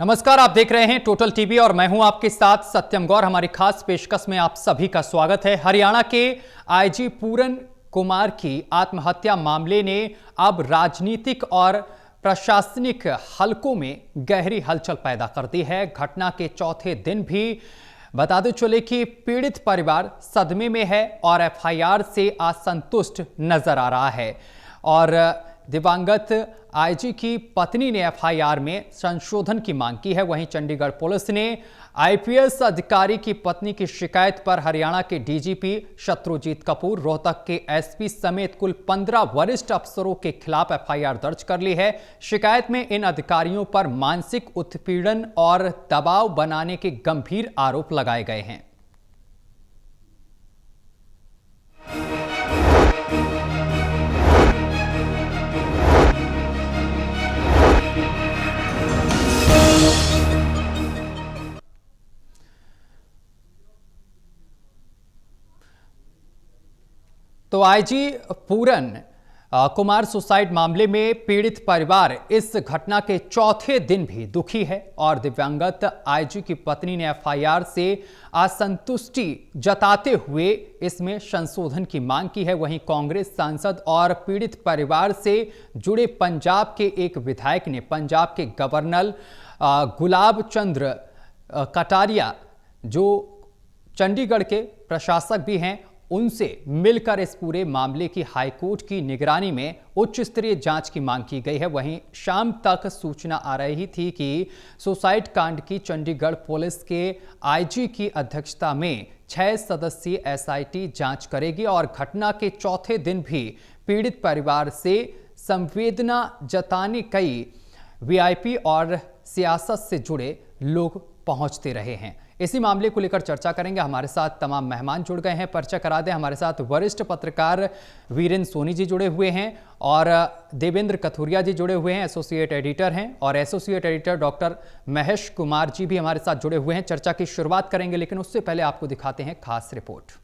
नमस्कार, आप देख रहे हैं टोटल टीवी और मैं हूं आपके साथ सत्यम गौर। हमारी खास पेशकश में आप सभी का स्वागत है। हरियाणा के आईजी पूरन कुमार की आत्महत्या मामले ने अब राजनीतिक और प्रशासनिक हलकों में गहरी हलचल पैदा कर दी है। घटना के चौथे दिन भी बताते चले कि पीड़ित परिवार सदमे में है और एफआईआर से असंतुष्ट नजर आ रहा है और दिवंगत आईजी की पत्नी ने एफआईआर में संशोधन की मांग की है। वहीं चंडीगढ़ पुलिस ने आईपीएस अधिकारी की पत्नी की शिकायत पर हरियाणा के डीजीपी शत्रुजीत कपूर, रोहतक के एसपी समेत कुल 15 वरिष्ठ अफसरों के खिलाफ एफआईआर दर्ज कर ली है। शिकायत में इन अधिकारियों पर मानसिक उत्पीड़न और दबाव बनाने के गंभीर आरोप लगाए गए हैं। तो आईजी पूरन कुमार सुसाइड मामले में पीड़ित परिवार इस घटना के चौथे दिन भी दुखी है और दिवंगत आईजी की पत्नी ने एफआईआर से असंतुष्टि जताते हुए इसमें संशोधन की मांग की है। वहीं कांग्रेस सांसद और पीड़ित परिवार से जुड़े पंजाब के एक विधायक ने पंजाब के गवर्नर गुलाब चंद्र कटारिया, जो चंडीगढ़ के प्रशासक भी हैं, उनसे मिलकर इस पूरे मामले की हाईकोर्ट की निगरानी में उच्च स्तरीय जांच की मांग की गई है। वहीं शाम तक सूचना आ रही थी कि सुसाइड कांड की चंडीगढ़ पुलिस के आईजी की अध्यक्षता में 6 सदस्यीय एसआईटी जांच करेगी और घटना के चौथे दिन भी पीड़ित परिवार से संवेदना जताने कई वीआईपी और सियासत से जुड़े लोग पहुंचते रहे हैं। इसी मामले को लेकर चर्चा करेंगे। हमारे साथ तमाम मेहमान जुड़ गए हैं। परिचय करा दें, हमारे साथ वरिष्ठ पत्रकार वीरेंद्र सोनी जी जुड़े हुए हैं और देवेंद्र कथुरिया जी जुड़े हुए हैं, एसोसिएट एडिटर हैं, और associate editor doctor Mahesh Kumar ji भी हमारे साथ जुड़े हुए हैं। चर्चा की शुरुआत करेंगे, लेकिन उससे पहले आपको दिखाते हैं खास रिपोर्ट।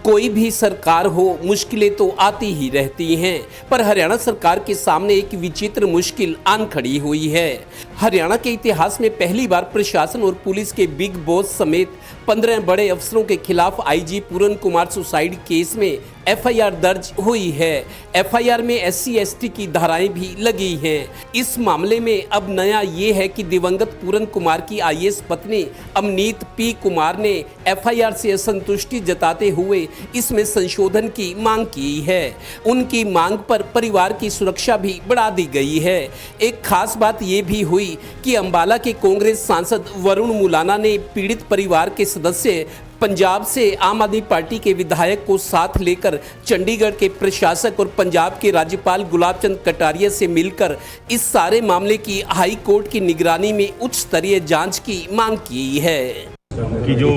कोई भी सरकार हो, मुश्किलें तो आती ही रहती हैं, पर हरियाणा सरकार के सामने एक विचित्र मुश्किल आन खड़ी हुई है। हरियाणा के इतिहास में पहली बार प्रशासन और पुलिस के बिग बॉस समेत 15 बड़े अफसरों के खिलाफ आईजी पूरन कुमार सुसाइड केस में एफआईआर दर्ज हुई है। एफआईआर में एससी एसटी की धाराएं भी लगी हैं। इस मामले में अब नया ये है कि दिवंगत पूरन कुमार की आईएएस पत्नी अमनीत पी कुमार ने एफआईआर से असंतुष्टि जताते हुए इसमें संशोधन की मांग की है। उनकी मांग पर परिवार की सुरक्षा भी बढ़ा दी गई है। एक खास बात ये भी हुई कि अंबाला के कांग्रेस सांसद वरुण मुलाना ने पीड़ित परिवार के सदस्य पंजाब से आम आदमी पार्टी के विधायक को साथ लेकर चंडीगढ़ के प्रशासक और पंजाब के राज्यपाल गुलाब चंद कटारिया से मिलकर इस सारे मामले की हाई कोर्ट की निगरानी में उच्च स्तरीय जांच की मांग की है। कि जो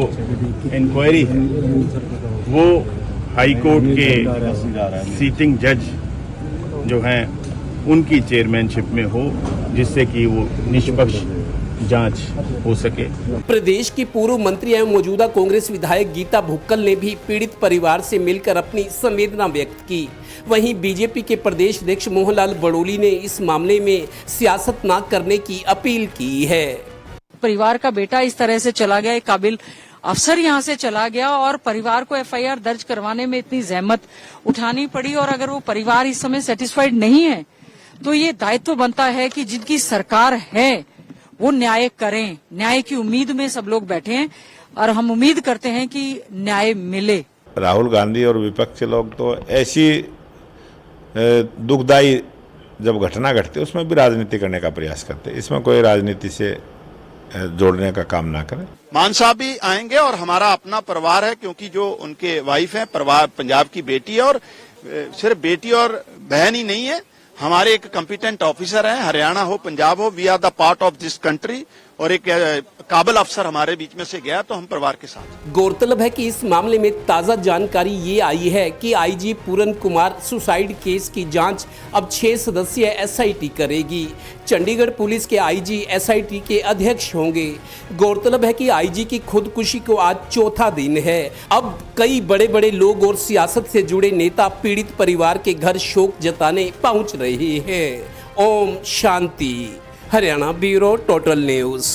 इंक्वायरी है वो हाई कोर्ट के सीटिंग जज जो हैं उनकी चेयरमैनशिप में हो, जिससे कि वो निष्पक्ष जांच हो सके। प्रदेश की पूर्व मंत्री एवं मौजूदा कांग्रेस विधायक गीता भुक्कल ने भी पीड़ित परिवार से मिलकर अपनी संवेदना व्यक्त की। वहीं बीजेपी के प्रदेश अध्यक्ष मोहनलाल बड़ोली ने इस मामले में सियासत न करने की अपील की है। परिवार का बेटा इस तरह से चला गया, एक काबिल अफसर यहाँ से चला गया और परिवार को एफआईआर दर्ज करवाने में इतनी जहमत उठानी पड़ी, और अगर वो परिवार इस समय सेटिस्फाइड नहीं है तो ये दायित्व बनता है कि जिनकी सरकार है वो न्याय करें। न्याय की उम्मीद में सब लोग बैठे हैं और हम उम्मीद करते हैं कि न्याय मिले। राहुल गांधी और विपक्ष के लोग तो ऐसी दुखदायी जब घटना घटती है उसमें भी राजनीति करने का प्रयास करते हैं। इसमें कोई राजनीति से जोड़ने का काम ना करें। मान साहब भी आएंगे और हमारा अपना परिवार है, क्योंकि जो उनके वाइफ है परिवार पंजाब की बेटी है, और सिर्फ बेटी और बहन ही नहीं है, हमारे एक कॉम्पिटेंट ऑफिसर हैं। हरियाणा हो पंजाब हो, we are the part of this country, और एक काबिल अफसर हमारे बीच में से गया तो हम परिवार के साथ। गौरतलब है कि इस मामले में ताज़ा जानकारी ये आई है कि आईजी पूरन कुमार सुसाइड केस की जांच अब 6 सदस्यीय एसआईटी करेगी। चंडीगढ़ पुलिस के आईजी एसआईटी के अध्यक्ष होंगे। गौरतलब है कि आईजी की खुदकुशी को आज चौथा दिन है। अब कई बड़े बड़े लोग और सियासत से जुड़े नेता पीड़ित परिवार के घर शोक जताने पहुंच रहे हैं। ओम शांति। Haryana bureau total news.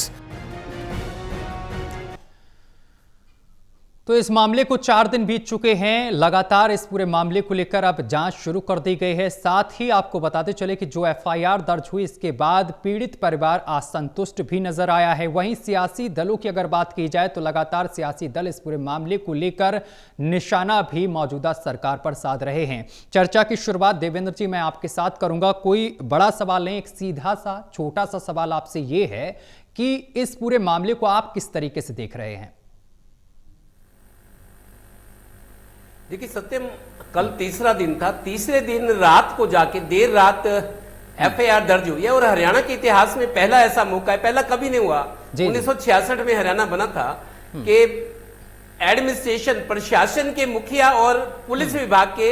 तो इस मामले को 4 दिन बीत चुके हैं। लगातार इस पूरे मामले को लेकर अब जांच शुरू कर दी गई है। साथ ही आपको बताते चले कि जो एफआईआर दर्ज हुई इसके बाद पीड़ित परिवार असंतुष्ट भी नजर आया है। वहीं सियासी दलों की अगर बात की जाए तो लगातार सियासी दल इस पूरे मामले को लेकर निशाना भी मौजूदा सरकार पर साध रहे हैं। चर्चा की शुरुआत देवेंद्र जी मैं आपके साथ करूंगा। कोई बड़ा सवाल नहीं, एक सीधा सा छोटा सा सवाल आपसे ये है कि इस पूरे मामले को आप किस तरीके से देख रहे हैं? देखिए सत्यम, कल तीसरा दिन था। तीसरे दिन रात को जाके देर रात एफआईआर दर्ज हुई है और हरियाणा के इतिहास में पहला ऐसा मौका है, पहला कभी नहीं हुआ। 1966 में हरियाणा बना था कि एडमिनिस्ट्रेशन प्रशासन के मुखिया और पुलिस विभाग के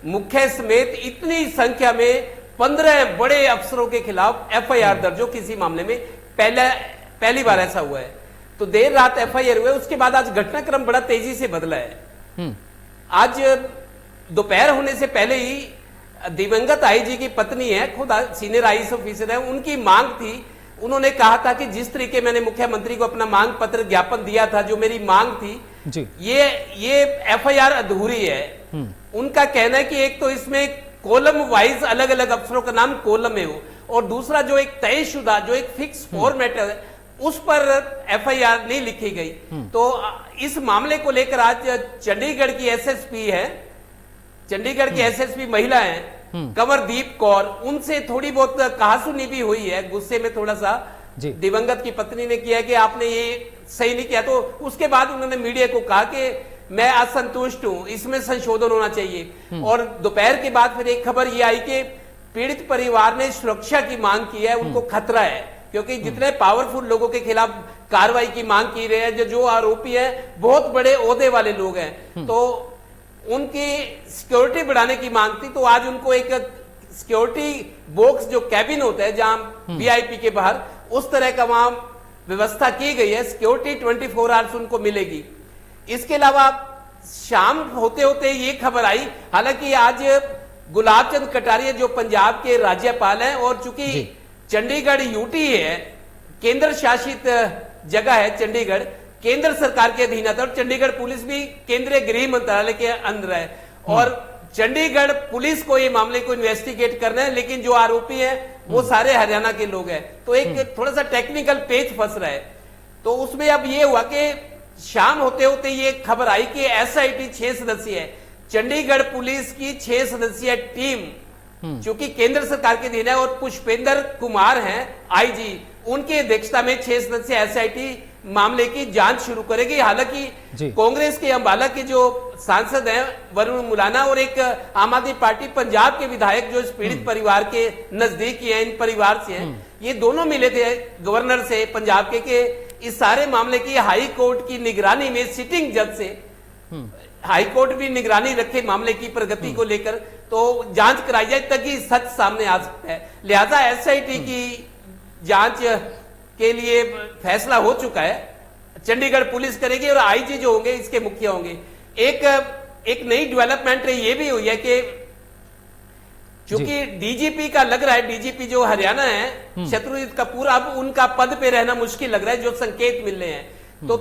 मुख्य समेत इतनी संख्या में 15 बड़े अफसरों के खिलाफ एफआईआर दर्ज हो किसी मामले में, पहली बार ऐसा हुआ है। तो देर रात एफआईआर हुआ, उसके बाद आज घटनाक्रम बड़ा तेजी से बदला है। आज दोपहर होने से पहले ही दिवंगत आईजी की पत्नी है, खुद सीनियर आईएएस ऑफिसर है, उनकी मांग थी। उन्होंने कहा था कि जिस तरीके मैंने मुख्यमंत्री को अपना मांग पत्र ज्ञापन दिया था, जो मेरी मांग थी जी। ये एफआईआर अधूरी है। उनका कहना है कि एक तो इसमें कॉलम वाइज अलग अलग अफसरों का नाम कॉलम में हो, और दूसरा जो एक तयशुदा जो एक फिक्स फॉर्मेट है उस पर एफआईआर नहीं लिखी गई। तो इस मामले को लेकर आज चंडीगढ़ की एसएसपी है, चंडीगढ़ की एसएसपी महिला है कंवरदीप कौर, उनसे थोड़ी बहुत कहासुनी भी हुई है। गुस्से में थोड़ा सा दिवंगत की पत्नी ने किया कि आपने ये सही नहीं किया। तो उसके बाद उन्होंने मीडिया को कहा कि मैं असंतुष्ट हूं, इसमें संशोधन होना चाहिए। और दोपहर के बाद फिर एक खबर ये आई कि पीड़ित परिवार ने सुरक्षा की मांग की है, उनको खतरा है क्योंकि जितने पावरफुल लोगों के खिलाफ कार्रवाई की मांग की रहे हैं, जो आरोपी हैं बहुत बड़े ओहदे वाले लोग हैं, तो उनकी सिक्योरिटी बढ़ाने की मांग थी। तो आज उनको एक सिक्योरिटी बॉक्स जो कैबिन होता है जहां वीआईपी के बाहर, उस तरह का वहां व्यवस्था की गई है। सिक्योरिटी 24 आवर्स उनको मिलेगी। इसके अलावा शाम होते होते ये खबर आई, हालांकि आज गुलाब चंद कटारिया जो पंजाब के राज्यपाल हैं, और चूंकि चंडीगढ़ यूटी है, केंद्र शासित जगह है चंडीगढ़, केंद्र सरकार के अधीन आता है, और चंडीगढ़ पुलिस भी केंद्रीय गृह मंत्रालय के अंदर है। और चंडीगढ़ पुलिस को ये मामले को इन्वेस्टिगेट करना है, लेकिन जो आरोपी हैं वो सारे हरियाणा के लोग हैं। तो एक थोड़ा सा टेक्निकल पेच फंस रहा है। तो उसमें अब ये हुआ कि शाम होते होते ये खबर आई कि एसआईटी 6 सदस्यीय है। चंडीगढ़ पुलिस की 6 सदस्यीय टीम चूंकि केंद्र सरकार के अधीन है और पुष्पेंद्र कुमार हैं आईजी, उनकी अध्यक्षता में 6 सदस्यीय एसआईटी मामले की जांच शुरू करेगी। हालांकि कांग्रेस के अंबाला के जो सांसद हैं वरुण मुलाना और एक आम आदमी पार्टी पंजाब के विधायक जो इस पीड़ित परिवार के नजदीकी हैं, इन परिवार से हैं, ये दोनों मिले थे गवर्नर से पंजाब के इस सारे मामले की हाई कोर्ट की निगरानी में सिटिंग जज से हाई कोर्ट भी निगरानी रखे मामले की प्रगति को लेकर, तो जांच कराई जाए ताकि सच सामने आ सकता है। लिहाजा एसआईटी की जांच के लिए फैसला हो चुका है, चंडीगढ़ पुलिस करेगी और आईजी जो होंगे इसके मुखिया होंगे। एक नई डेवलपमेंट ये भी हुई है कि चूंकि डीजीपी का लग रहा है, डीजीपी जो हरियाणा है शत्रुजीत कपूर, अब उनका पद पे रहना मुश्किल लग रहा है, जो संकेत मिल रहे हैं। तो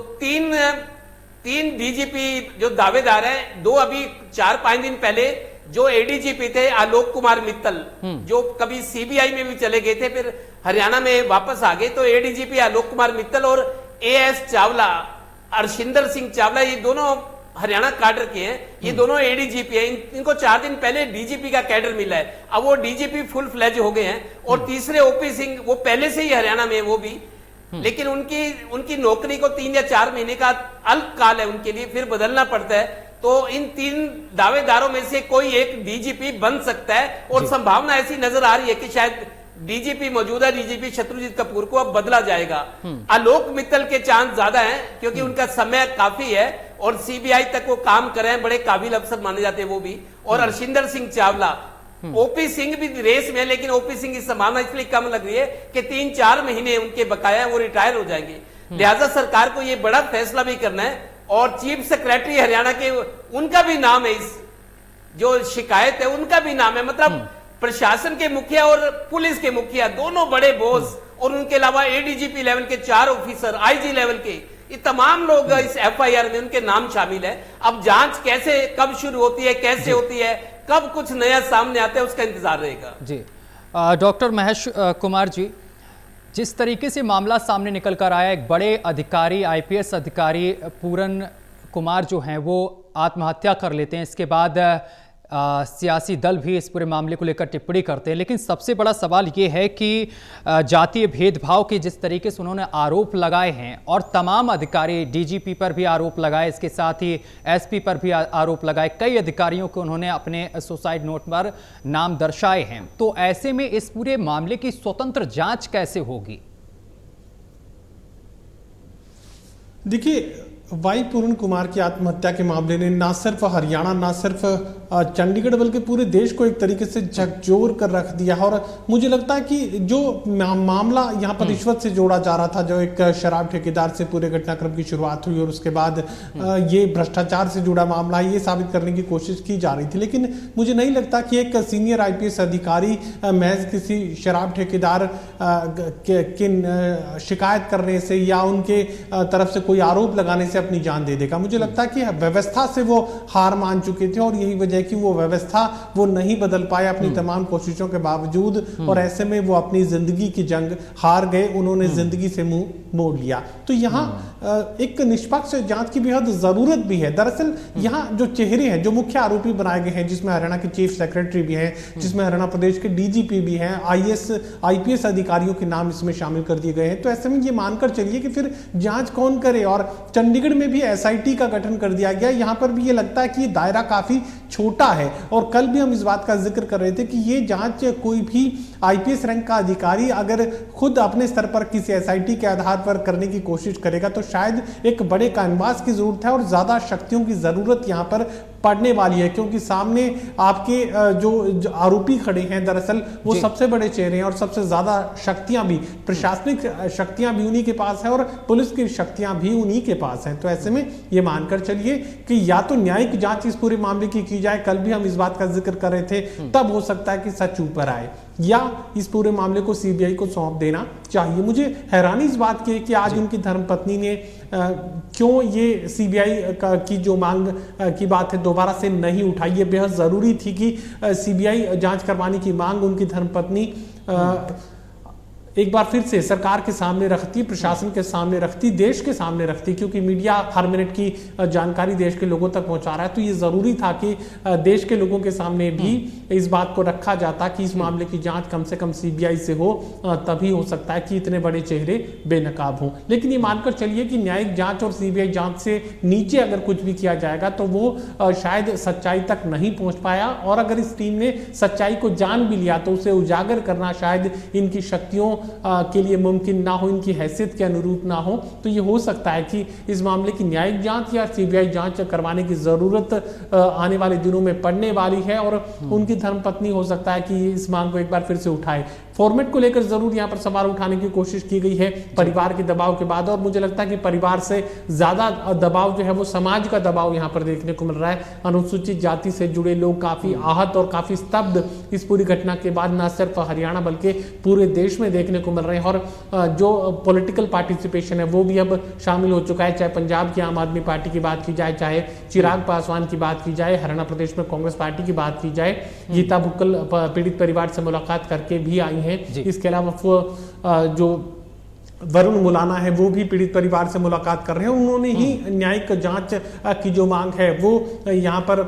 तीन डीजीपी जो दावेदार हैं, 2 अभी 4-5 दिन पहले जो एडीजीपी थे आलोक कुमार मित्तल, जो कभी सीबीआई में भी चले गए थे फिर हरियाणा में वापस आ गए, तो एडीजीपी आलोक कुमार मित्तल और एएस चावला, अर्शिंदर सिंह चावला, ये दोनों हरियाणा कैडर के हैं, ये दोनों एडीजीपी हैं। इनको 4 दिन पहले डीजीपी का कैडर मिला है, अब वो डीजीपी फुल फ्लेज हो गए हैं। और तीसरे ओपी सिंह, वो पहले से ही हरियाणा में, वो भी, लेकिन उनकी नौकरी को 3 या 4 महीने का अल्पकाल है उनके लिए, फिर बदलना पड़ता है। तो इन 3 दावेदारों में से कोई एक डीजीपी बन सकता है और संभावना ऐसी नजर आ रही है कि शायद डीजीपी, मौजूदा डीजीपी शत्रुजीत कपूर को अब बदला जाएगा। आलोक मित्तल के चांस ज्यादा हैं क्योंकि उनका समय काफी है और सीबीआई तक वो काम कर रहे हैं, बड़े काबिल अफसर माने जाते हैं वो भी। और अर्शिंदर सिंह चावला, ओपी सिंह भी रेस में है, लेकिन ओपी सिंह की संभावना इसलिए कम लग रही है कि 3-4 महीने उनके बकाया, वो रिटायर हो जाएंगे। लिहाजा सरकार को ये बड़ा फैसला भी करना है। और चीफ सेक्रेटरी हरियाणा के, उनका भी नाम है, इस जो शिकायत है उनका भी नाम है। मतलब प्रशासन के मुखिया और पुलिस के मुखिया दोनों बड़े बॉस, और उनके अलावा एडीजीपी लेवल के 4 ऑफिसर, आईजी लेवल के, ये तमाम लोग इस एफआईआर में उनके नाम शामिल है। अब जांच कैसे, कब शुरू होती है, कैसे होती है, कब कुछ नया सामने आता है, उसका इंतजार रहेगा। जी डॉक्टर महेश कुमार जी, जिस तरीके से मामला सामने निकल कर आया, एक बड़े अधिकारी, आईपीएस अधिकारी पूरन कुमार जो हैं वो आत्महत्या कर लेते हैं। इसके बाद सियासी दल भी इस पूरे मामले को लेकर टिप्पणी करते हैं, लेकिन सबसे बड़ा सवाल ये है कि जातीय भेदभाव के जिस तरीके से उन्होंने आरोप लगाए हैं, और तमाम अधिकारी, डीजीपी पर भी आरोप लगाए, इसके साथ ही एसपी पर भी आरोप लगाए, कई अधिकारियों को उन्होंने अपने सुसाइड नोट पर नाम दर्शाए हैं। तो ऐसे में इस पूरे मामले की स्वतंत्र जांच कैसे होगी? देखिए, वाई पूरन कुमार की आत्महत्या के मामले ने ना सिर्फ हरियाणा, ना सिर्फ चंडीगढ़, बल्कि पूरे देश को एक तरीके से झकझोर कर रख दिया है। और मुझे लगता है कि जो मामला यहाँ पर रिश्वत से जोड़ा जा रहा था, जो एक शराब ठेकेदार से पूरे घटनाक्रम की शुरुआत हुई और उसके बाद ये भ्रष्टाचार से जुड़ा मामला है, ये साबित करने की कोशिश की जा रही थी। लेकिन मुझे नहीं लगता कि एक सीनियर आईपीएस अधिकारी महज किसी शराब ठेकेदार की शिकायत करने से या उनके तरफ से कोई आरोप लगाने से अपनी जान दे देगा। मुझे लगता है कि व्यवस्था से वो हार मान चुके थे और यही वजह कि वो व्यवस्था वो नहीं बदल पाए अपनी तमाम कोशिशों के बावजूद, और ऐसे में वो अपनी जिंदगी की जंग हार गए, उन्होंने जिंदगी से मुंह मोड़ लिया। तो यहाँ एक निष्पक्ष जांच की बेहद जरूरत भी है। दरअसल यहाँ जो चेहरे हैं, जो मुख्य आरोपी बनाए गए हैं, जिसमें हरियाणा के चीफ सेक्रेटरी भी हैं, जिसमें हरियाणा प्रदेश के डीजीपी भी हैं, आईपीएस अधिकारियों के नाम इसमें शामिल कर दिए गए हैं। तो ऐसे में ये मानकर चलिए कि फिर जांच कौन करे। और चंडीगढ़ में भी एसआईटी का गठन कर दिया गया। यहाँ पर भी ये लगता है कि ये दायरा काफी छोटा है। और कल भी हम इस बात का जिक्र कर रहे थे कि ये जांच कोई भी आईपीएस रैंक का अधिकारी अगर खुद अपने स्तर पर किसी एसआईटी के आधार पर करने की कोशिश करेगा तो शायद एक बड़े कैनवास की जरूरत है और ज्यादा शक्तियों की जरूरत यहाँ पर पड़ने वाली है, क्योंकि सामने आपके जो आरोपी खड़े हैं दरअसल वो सबसे बड़े चेहरे हैं और सबसे ज्यादा शक्तियां भी, प्रशासनिक शक्तियां भी उन्हीं के पास है और पुलिस की शक्तियां भी उन्हीं के पास हैं। तो ऐसे में ये मानकर चलिए कि या तो न्यायिक जांच इस पूरे मामले की जाए, कल भी हम इस बात का जिक्र कर रहे थे, तब हो सकता है कि सच ऊपर आए, या इस पूरे मामले को सीबीआई को सौंप देना चाहिए। मुझे हैरानी इस बात की है कि आज उनकी धर्मपत्नी ने क्यों ये सीबीआई की जो मांग की बात है दोबारा से नहीं उठाई। ये बेहद जरूरी थी कि सीबीआई जांच करवाने की मांग उनकी धर्मपत्नी एक बार फिर से सरकार के सामने रखती, प्रशासन के सामने रखती, देश के सामने रखती, क्योंकि मीडिया हर मिनट की जानकारी देश के लोगों तक पहुंचा रहा है। तो ये जरूरी था कि देश के लोगों के सामने भी इस बात को रखा जाता कि इस मामले की जांच कम से कम सीबीआई से हो, तभी हो सकता है कि इतने बड़े चेहरे बेनकाब हों। लेकिन ये मानकर चलिए कि न्यायिक जांच और सीबीआई जांच से नीचे अगर कुछ भी किया जाएगा तो वो शायद सच्चाई तक नहीं पहुंच पाया, और अगर इस टीम ने सच्चाई को जान भी लिया तो उसे उजागर करना शायद इनकी शक्तियों के लिए मुमकिन ना हो, इनकी हैसियत के अनुरूप ना हो। तो ये हो सकता है कि इस मामले की न्यायिक जांच या सीबीआई जांच करवाने की जरूरत आने वाले दिनों में पड़ने वाली है, और उनकी धर्मपत्नी हो सकता है कि इस मांग को एक बार फिर से उठाए। फॉर्मेट को लेकर जरूर यहाँ पर सवाल उठाने की कोशिश की गई है परिवार के दबाव के बाद, और मुझे लगता है कि परिवार से ज्यादा दबाव जो है वो समाज का दबाव यहाँ पर देखने को मिल रहा है। अनुसूचित जाति से जुड़े लोग काफी आहत और काफी स्तब्ध इस पूरी घटना के बाद न सिर्फ हरियाणा बल्कि पूरे देश में देखने को मिल रहे हैं। और जो पॉलिटिकल पार्टिसिपेशन है वो भी अब शामिल हो चुका है, चाहे पंजाब की आम आदमी पार्टी की बात की जाए, चाहे चिराग पासवान की बात की जाए, हरियाणा प्रदेश में कांग्रेस पार्टी की बात की जाए। गीता भुक्कल पीड़ित परिवार से मुलाकात करके भी आई हैं। इसके अलावा जो वरुण मुलाना है वो भी पीड़ित परिवार से मुलाकात कर रहे हैं। उन्होंने ही न्यायिक जांच की जो मांग है वो यहाँ पर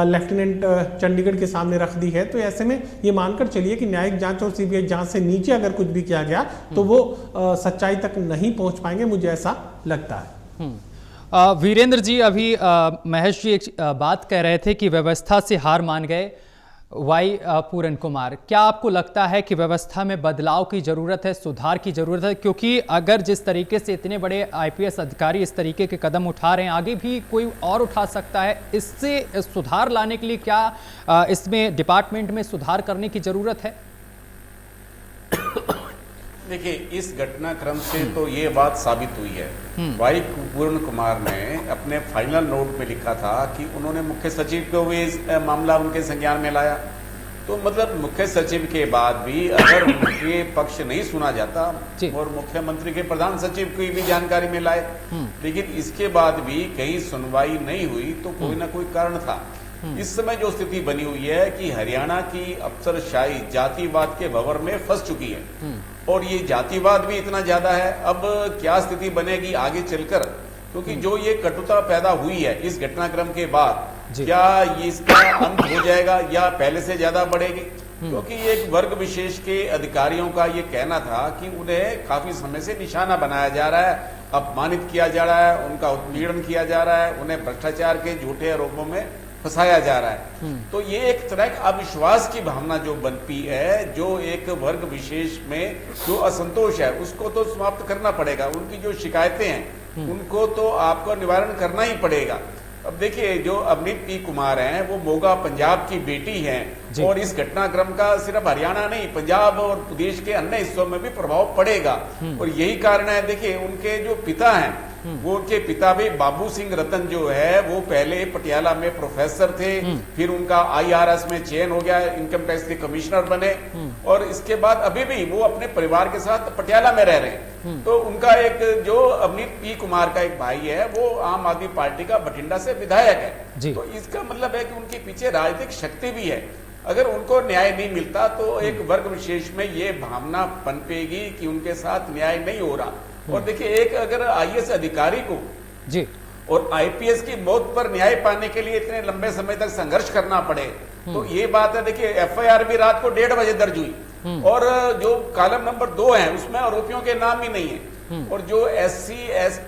लेफ्टिनेंट चंडीगढ़ के सामने रख दी है। तो ऐसे में ये मानकर चलिए कि न्यायिक जांच और सीबीआई जांच से नीचे अगर कुछ भी किया गया तो वो सच्चाई तक नहीं पहुंच पाएंगे, मुझे ऐसा लगता है। वीरेंद्र जी, अभी महेश जी एक बात कह रहे थे कि व्यवस्था से हार मान गए, वाई पूरन कुमार, क्या आपको लगता है कि व्यवस्था में बदलाव की जरूरत है, सुधार की जरूरत है? क्योंकि अगर जिस तरीके से इतने बड़े आईपीएस अधिकारी इस तरीके के कदम उठा रहे हैं, आगे भी कोई और उठा सकता है। इससे सुधार लाने के लिए क्या इसमें डिपार्टमेंट में सुधार करने की जरूरत है? देखिए, इस घटनाक्रम से तो ये बात साबित हुई है। वाई पूर्ण कुमार ने अपने फाइनल नोट में लिखा था कि उन्होंने मुख्य सचिव को भी इस मामला उनके संज्ञान में लाया। तो मतलब मुख्य सचिव के बाद भी अगर उनके पक्ष नहीं सुना जाता और मुख्यमंत्री के प्रधान सचिव की भी जानकारी में लाए, लेकिन इसके बाद भी कहीं सुनवाई नहीं हुई, तो कोई ना कोई कारण था। इस समय जो स्थिति बनी हुई है कि हरियाणा की अफसरशाही जातिवाद के भंवर में फंस चुकी है और ये जातिवाद भी इतना ज्यादा है। अब क्या स्थिति बनेगी आगे चलकर, क्योंकि जो ये कटुता पैदा हुई है इस घटनाक्रम के बाद, क्या ये इसका अंत हो जाएगा या पहले से ज्यादा बढ़ेगी? क्योंकि एक वर्ग विशेष के अधिकारियों का ये कहना था कि उन्हें काफी समय से निशाना बनाया जा रहा है, अपमानित किया जा रहा है, उनका उत्पीड़न किया जा रहा है, उन्हें भ्रष्टाचार के झूठे आरोपों में फंसाया जा रहा है। तो ये एक तरह का अविश्वास की भावना जो बनती है, जो एक वर्ग विशेष में जो असंतोष है, उसको तो समाप्त करना पड़ेगा। उनकी जो शिकायतें हैं उनको तो आपको निवारण करना ही पड़ेगा। अब देखिए, जो अवनीत पी कुमार हैं वो मोगा पंजाब की बेटी हैं और इस घटनाक्रम का सिर्फ हरियाणा नहीं, पंजाब और प्रदेश के अन्य हिस्सों में भी प्रभाव पड़ेगा। और यही कारण है, देखिए उनके जो पिता हैं, वो उनके पिता भी बाबू सिंह रतन जो है वो पहले पटियाला में प्रोफेसर थे, फिर उनका IRS में चयन हो गया, इनकम टैक्स के कमिश्नर बने और इसके बाद अभी भी वो अपने परिवार के साथ पटियाला में रह रहे हैं। तो उनका एक जो अवनीत पी कुमार का एक भाई है वो आम आदमी पार्टी का बठिंडा से विधायक है। तो इसका मतलब है कि उनके पीछे राजनीतिक शक्ति भी है। अगर उनको न्याय नहीं मिलता तो एक वर्ग विशेष में ये भावना पनपेगी कि उनके साथ न्याय नहीं हो रहा। और देखिए, एक अगर IAS अधिकारी को और IPS की मौत पर न्याय पाने के लिए इतने लंबे समय तक संघर्ष करना पड़े, तो ये बात है। देखिए, FIR भी रात को 1:30 बजे दर्ज हुई और जो कॉलम नंबर 2 है उसमें आरोपियों के नाम ही नहीं है और जो SC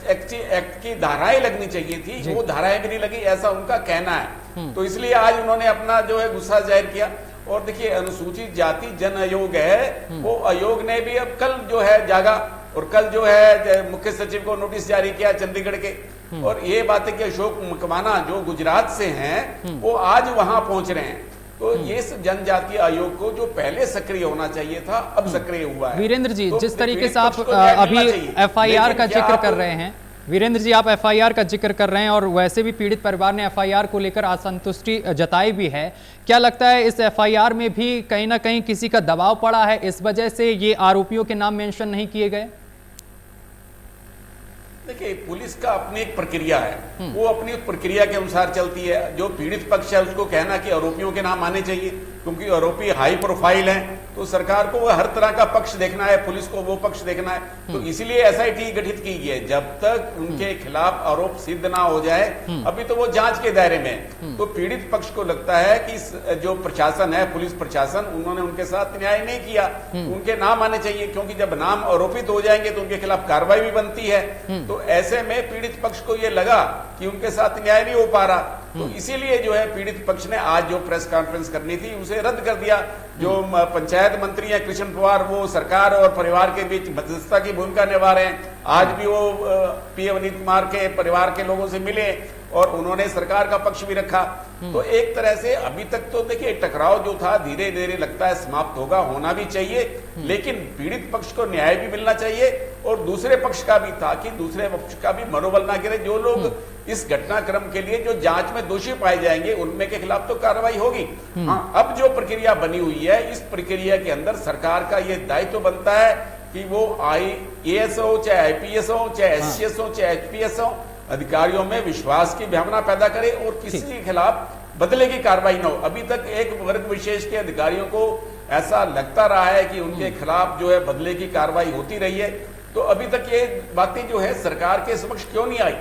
एक्ट की धाराएं लगनी चाहिए थी वो धाराएं भी नहीं लगी, ऐसा उनका कहना है। तो इसलिए आज उन्होंने अपना जो है गुस्सा जाहिर किया। और देखिए, अनुसूचित जाति जन आयोग है, वो आयोग ने भी अब कल जो है जागा और कल जो है मुख्य सचिव को नोटिस जारी किया चंडीगढ़ के। और ये बात है कि अशोक मकवाना जो गुजरात से हैं वो आज वहां पहुंच रहे हैं। तो ये जनजातीय आयोग को जो पहले सक्रिय होना चाहिए था अब सक्रिय हुआ है। वीरेंद्र जी, तो जिस तरीके से आप अभी FIR का जिक्र कर रहे हैं, वीरेंद्र जी आप FIR का जिक्र कर रहे हैं और वैसे भी पीड़ित परिवार ने FIR को लेकर असंतुष्टि जताई भी है, क्या लगता है इस FIR में भी कहीं ना कहीं किसी का दबाव पड़ा है, इस वजह से ये आरोपियों के नाम मेंशन नहीं किए गए? देखिए, पुलिस का अपनी एक प्रक्रिया है, वो अपनी प्रक्रिया के अनुसार चलती है। जो पीड़ित पक्ष है उसको कहना कि आरोपियों के नाम आने चाहिए, क्योंकि आरोपी हाई प्रोफाइल हैं, तो सरकार को वो हर तरह का पक्ष देखना है, पुलिस को वो पक्ष देखना है। तो इसलिए SIT गठित की गई है। जब तक उनके खिलाफ आरोप सिद्ध ना हो जाए, अभी तो वो जांच के दायरे में है। तो पीड़ित पक्ष को लगता है कि जो प्रशासन है, पुलिस प्रशासन, उन्होंने उनके साथ न्याय नहीं किया, उनके नाम आने चाहिए, क्योंकि जब नाम आरोपित हो जाएंगे तो उनके खिलाफ कार्रवाई भी बनती है। तो ऐसे में पीड़ित पक्ष को ये लगा कि उनके साथ न्याय नहीं हो पा रहा, तो इसीलिए जो है पीड़ित पक्ष ने आज जो प्रेस कॉन्फ्रेंस करनी थी उसे रद्द कर दिया। जो पंचायत मंत्री हैं कृष्ण पवार, वो सरकार और परिवार के बीच मध्यस्थता की भूमिका निभा रहे हैं। आज भी वो P अवनीत कुमार के परिवार के लोगों से मिले और उन्होंने सरकार का पक्ष भी रखा। तो एक तरह से अभी तक तो देखिए टकराव जो था धीरे धीरे लगता है समाप्त होगा, होना भी चाहिए, लेकिन पीड़ित पक्ष को न्याय भी मिलना चाहिए और दूसरे पक्ष का भी था कि दूसरे पक्ष का भी मनोबल ना गिरे। जो लोग इस घटनाक्रम के लिए जो जांच में दोषी पाए जाएंगे उनमें के खिलाफ तो कार्रवाई होगी। हाँ, अब जो प्रक्रिया बनी हुई है, इस प्रक्रिया के अंदर सरकार का ये दायित्व बनता है कि वो IAS हो, चाहे IPS हो, चाहे SCS हो, चाहे HPS हो, अधिकारियों में विश्वास की भावना पैदा करे और किसी के खिलाफ बदले की कार्रवाई न हो। अभी तक एक वर्ग विशेष के अधिकारियों को ऐसा लगता रहा है कि उनके खिलाफ जो है बदले की कार्रवाई होती रही है। तो अभी तक ये बातें जो है सरकार के समक्ष क्यों नहीं आई?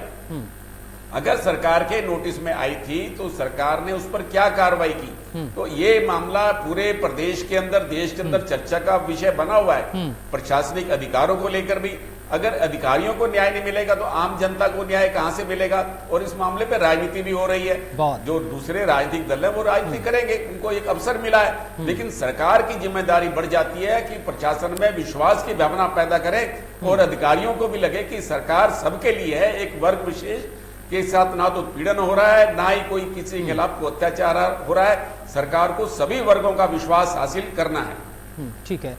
अगर सरकार के नोटिस में आई थी तो सरकार ने उस पर क्या कार्रवाई की? तो ये मामला पूरे प्रदेश के अंदर, देश के अंदर चर्चा का विषय बना हुआ है, प्रशासनिक अधिकारों को लेकर भी। अगर अधिकारियों को न्याय नहीं मिलेगा तो आम जनता को न्याय कहां से मिलेगा? और इस मामले पे राजनीति भी हो रही है। जो दूसरे राजनीतिक दल है वो राजनीति करेंगे, उनको एक अवसर मिला है, लेकिन सरकार की जिम्मेदारी बढ़ जाती है कि प्रशासन में विश्वास की भावना पैदा करे और अधिकारियों को भी लगे कि सरकार सबके लिए है, एक वर्ग विशेष के साथ ना तो उत्पीड़न हो रहा है, ना ही कोई किसी के खिलाफ को अत्याचार हो रहा है। सरकार को सभी वर्गों का विश्वास हासिल करना है। ठीक है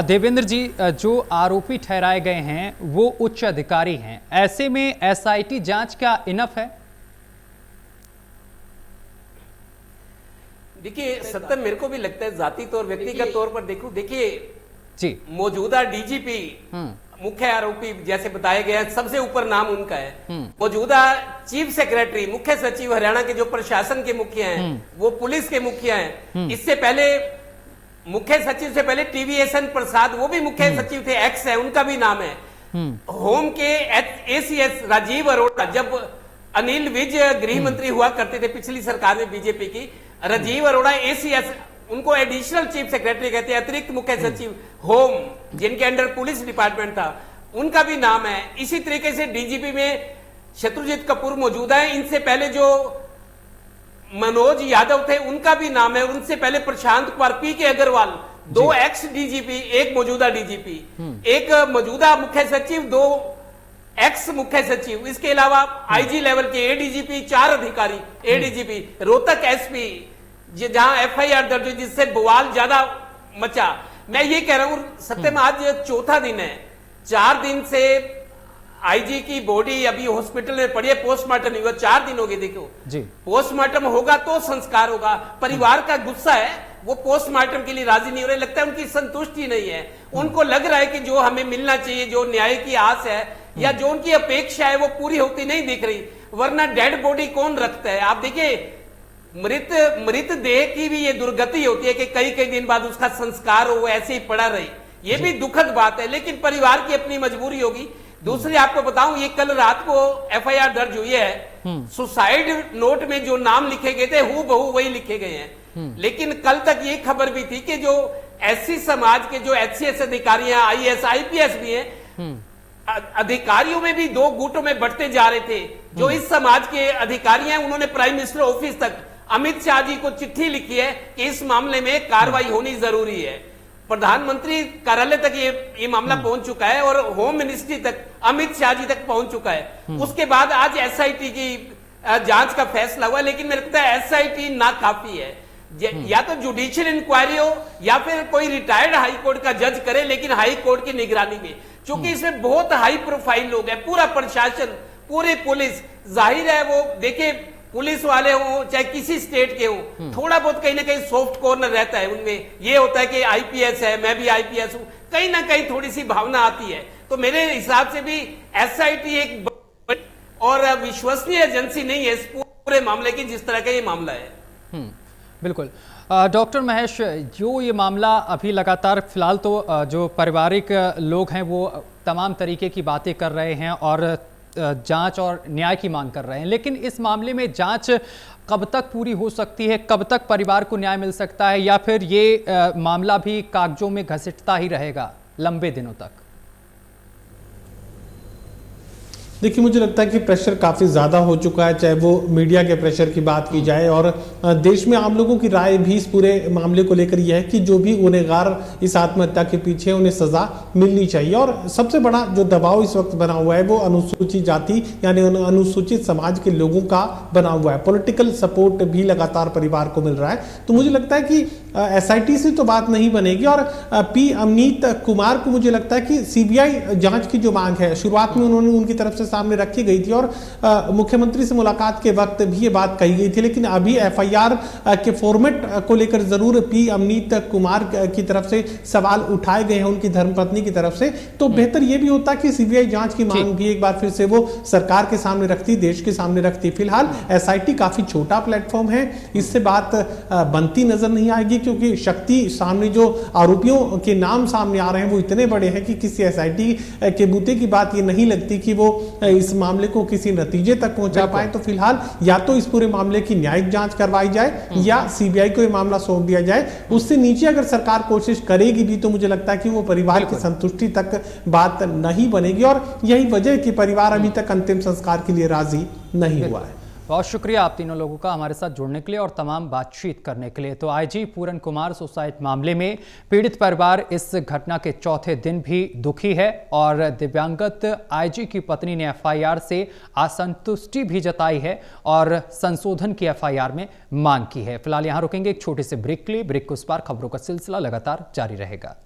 देवेंद्र जी, जो आरोपी ठहराए गए हैं वो उच्च अधिकारी हैं, ऐसे में एसआईटी जांच क्या इनफ है? देखिए सत्तर, मेरे को भी लगता है जाति तौर व्यक्तिगत तौर पर देखूं, देखिए जी मौजूदा डीजीपी मुख्य आरोपी जैसे बताया गया है, सबसे ऊपर नाम उनका है। मौजूदा चीफ सेक्रेटरी, मुख्य सचिव हरियाणा के जो प्रशासन के मुखिया हैं, वो पुलिस के मुखिया हैं। इससे पहले मुख्य सचिव से पहले टीवीएसएन प्रसाद, वो भी मुख्य सचिव थे, एक्स है, उनका भी नाम है। होम के एसीएस राजीव अरोड़ा, जब अनिल विज गृह मंत्री हुआ करते थे पिछली सरकार में बीजेपी की, राजीव अरोड़ा एसीएस, उनको एडिशनल चीफ सेक्रेटरी कहते हैं, अतिरिक्त मुख्य सचिव होम, जिनके अंडर पुलिस डिपार्टमेंट था, उनका भी नाम है। इसी तरीके से डीजीपी में शत्रुजीत कपूर मौजूदा है। इनसे पहले जो मनोज यादव थे, उनका भी नाम है। उनसे पहले प्रशांत कुमार, पी के अग्रवाल, 2 एक्स डीजीपी, एक मौजूदा डीजीपी, एक मौजूदा मुख्य सचिव, 2 एक्स मुख्य सचिव। इसके अलावा आईजी लेवल के एडीजीपी, 4 अधिकारी एडीजीपी, रोहतक एसपी, जहां एफआईआर दर्ज हुई, जिससे बवाल ज्यादा मचा। मैं ये कह रहा हूं सत्यम, आज 4था दिन है, 4 दिन से आईजी की बॉडी अभी हॉस्पिटल में पड़ी है, पोस्टमार्टम नहीं हुआ, 4 दिन हो गए। देखो जी, पोस्टमार्टम होगा तो संस्कार होगा। परिवार का गुस्सा है, वो पोस्टमार्टम के लिए राजी नहीं हो रहे, लगता है उनकी संतुष्टि नहीं है। उनको लग रहा है कि जो हमें मिलना चाहिए, जो न्याय की आस है या जो उनकी अपेक्षा है, वो पूरी होती नहीं दिख रही। वरना डेड बॉडी कौन रखता है? आप देखिए मृत देह की भी ये दुर्गति होती है कि कई कई दिन बाद उसका संस्कार हो, ऐसे ही पड़ा रही। ये भी दुखद बात है, लेकिन परिवार की अपनी मजबूरी होगी। दूसरी आपको बताऊं, ये कल रात को एफआईआर दर्ज हुई है। सुसाइड नोट में जो नाम लिखे गए थे हूबहू वही लिखे गए हैं। लेकिन कल तक ये खबर भी थी कि जो एससी समाज के जो एचसीएस अधिकारी हैं, आईएएस आईपीएस भी हैं, अधिकारियों में भी 2 गुटों में बढ़ते जा रहे थे। जो इस समाज के अधिकारी हैं, उन्होंने प्राइम मिनिस्टर ऑफिस तक अमित शाह जी को चिट्ठी लिखी है कि इस मामले में कार्रवाई होनी जरूरी है। प्रधानमंत्री कार्यालय तक ये मामला पहुंच चुका है और होम मिनिस्ट्री तक, अमित शाह जी तक पहुंच चुका है। उसके बाद आज एसआईटी की जांच का फैसला हुआ, लेकिन मेरे को लगता है एसआईटी ना काफी है। या तो जुडिशियल इंक्वायरी हो या फिर कोई रिटायर्ड हाई कोर्ट का जज करे, लेकिन हाई कोर्ट की निगरानी में, क्योंकि इसमें बहुत हाई प्रोफाइल लोग हैं, पूरा प्रशासन, पूरी पुलिस। जाहिर है वो देखिए, पुलिस वाले हो चाहे किसी स्टेट के हो, थोड़ा बहुत कहीं ना कहीं सॉफ्ट कॉर्नर रहता है उनमें। ये होता है कि आईपीएस है, मैं भी आईपीएस हूं, कहीं ना कहीं थोड़ी सी भावना आती है। तो मेरे हिसाब से भी एसआईटी एक और विश्वसनीय एजेंसी नहीं है इस पूरे मामले की, जिस तरह का ये मामला है। बिल्कुल डॉक्टर महेश, जो ये मामला अभी लगातार फिलहाल तो जो पारिवारिक लोग हैं वो तमाम तरीके की बातें कर रहे हैं और जांच और न्याय की मांग कर रहे हैं, लेकिन इस मामले में जांच कब तक पूरी हो सकती है? कब तक परिवार को न्याय मिल सकता है, या फिर ये मामला भी कागजों में घसीटता ही रहेगा लंबे दिनों तक? देखिए, मुझे लगता है कि प्रेशर काफ़ी ज़्यादा हो चुका है, चाहे वो मीडिया के प्रेशर की बात की जाए और देश में आम लोगों की राय भी इस पूरे मामले को लेकर यह है कि जो भी गुनहगार इस आत्महत्या के पीछे, उन्हें सज़ा मिलनी चाहिए। और सबसे बड़ा जो दबाव इस वक्त बना हुआ है वो अनुसूचित जाति यानी अनुसूचित समाज के लोगों का बना हुआ है। पॉलिटिकल सपोर्ट भी लगातार परिवार को मिल रहा है। तो मुझे लगता है कि एसआईटी से तो बात नहीं बनेगी। और पी अमनीत कुमार को मुझे लगता है कि सीबीआई जांच की जो मांग है, शुरुआत में उन्होंने उनकी तरफ से सामने रखी गई थी और मुख्यमंत्री से मुलाकात के वक्त भी ये बात कही गई थी, लेकिन अभी एफआईआर के फॉर्मेट को लेकर जरूर पी अमनीत कुमार की तरफ से सवाल उठाए गए हैं, उनकी धर्मपत्नी की तरफ से। तो बेहतर ये भी होता कि सीबीआई जांच की मांग भी एक बार फिर से वो सरकार के सामने रखती, देश के सामने रखती। फिलहाल एसआईटी काफी छोटा प्लेटफॉर्म है, इससे बात बनती नजर नहीं आएगी, क्योंकि शक्ति सामने जो आरोपियों के नाम सामने आ रहे हैं वो इतने बड़े हैं कि किसी एसआईटी के बूते की बात ये नहीं लगती कि वो इस मामले को किसी नतीजे तक पहुंचा पाए। तो फिलहाल या तो इस पूरे मामले की न्यायिक जांच करवाई जाए या सीबीआई को ये मामला सौंप दिया जाए। उससे नीचे अगर सरकार कोशिश करेगी भी तो मुझे लगता है कि वो परिवार की संतुष्टि तक बात नहीं बनेगी, और यही वजह है कि परिवार अभी तक अंतिम संस्कार के लिए राजी नहीं हुआ है। बहुत शुक्रिया आप तीनों लोगों का हमारे साथ जुड़ने के लिए और तमाम बातचीत करने के लिए। तो आईजी पूरन कुमार सुसाइड मामले में पीड़ित परिवार इस घटना के चौथे दिन भी दुखी है और दिव्यांगत आईजी की पत्नी ने एफआईआर से असंतुष्टि भी जताई है और संशोधन की एफआईआर में मांग की है। फिलहाल यहां रुकेंगे एक छोटे से ब्रेक के लिए। ब्रेक के उस पार खबरों का सिलसिला लगातार जारी रहेगा।